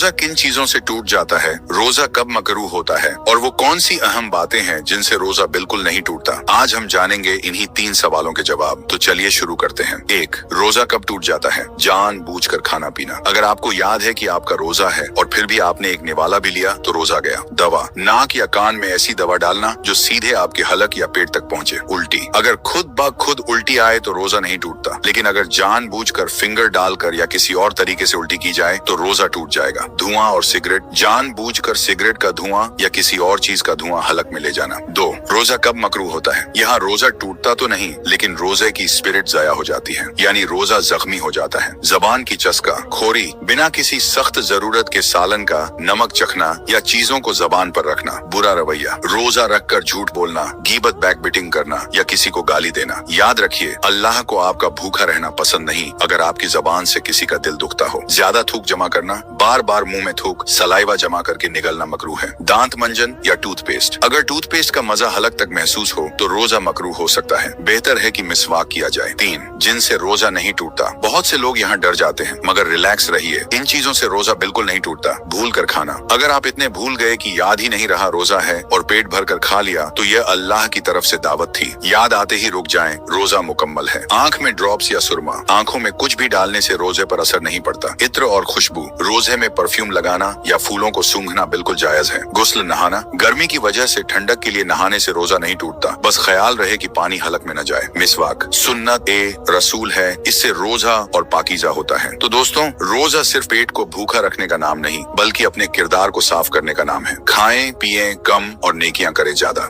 रोजा किन चीजों से टूट जाता है, रोजा कब मकरूह होता है और वो कौन सी अहम बातें हैं जिनसे रोजा बिल्कुल नहीं टूटता, आज हम जानेंगे इन्हीं 3 सवालों के जवाब। तो चलिए शुरू करते हैं। 1. रोजा कब टूट जाता है? जानबूझकर खाना पीना। अगर आपको याद है कि आपका रोजा है और फिर भी आपने एक निवाला भी लिया तो रोजा गया। दवा, नाक या कान में ऐसी दवा डालना जो सीधे आपके हलक या पेट तक पहुंचे। उल्टी, अगर खुद ब खुद उल्टी आए तो रोजा नहीं टूटता, लेकिन अगर जानबूझकर फिंगर डालकर या किसी और तरीके से उल्टी की जाए तो रोजा टूट जाएगा। धुआं और सिगरेट, जानबूझकर सिगरेट का धुआं या किसी और चीज का धुआं हलक में ले जाना। 2. रोजा कब मकरूह होता है? यहाँ रोजा टूटता तो नहीं, लेकिन रोजे की स्पिरिट जाया हो जाती है, यानी रोजा जख्मी हो जाता है। जबान की चस्का, खोरी, बिना किसी सख्त जरूरत के सालन का नमक चखना या चीजों को जबान पर रखना। बुरा रवैया, रोजा रखकर झूठ बोलना, गीबत बैकबिटिंग करना या किसी को गाली देना। याद रखिए, अल्लाह को आपका भूखा रहना पसंद नहीं अगर आपकी जबान से किसी का दिल दुखता हो। ज्यादा थूक जमा करना, बार बार मुंह में थूक, सलाइवा जमा करके निगलना मकरूह है। दांत मंजन या टूथपेस्ट, अगर टूथपेस्ट का मजा हलक तक महसूस हो तो रोजा मकरूह हो सकता है। बेहतर है कि मिसवाक किया जाए। 3. जिनसे रोजा नहीं टूटता। बहुत से लोग यहाँ डर जाते हैं, मगर रिलैक्स रहिए, इन चीजों से रोजा बिल्कुल नहीं टूटता। भूल कर खाना, अगर आप इतने भूल गए कि याद ही नहीं रहा रोजा है और पेट भर कर खा लिया तो यह अल्लाह की तरफ से दावत थी। याद आते ही रुक जाएं, रोजा मुकम्मल है। आंख में ड्रॉप्स या सुरमा, आंखों में कुछ भी डालने से रोजे पर असर नहीं पड़ता। इत्र और खुशबू, रोजे में परफ्यूम लगाना या फूलों को सूंघना बिल्कुल जायज है। गुस्ल नहाना, गर्मी की वजह से ठंडक के लिए नहाने से रोजा नहीं टूटता, बस ख्याल रहे कि पानी हलक में न जाए। मिसवाक सुन्नत ए रसूल है, इससे रोजा और पाकीज़ा होता है। तो दोस्तों, रोजा सिर्फ पेट को भूखा रखने का नाम नहीं, बल्कि अपने किरदार को साफ करने का नाम है। खाएं पिएं कम और नेकियां करें ज्यादा।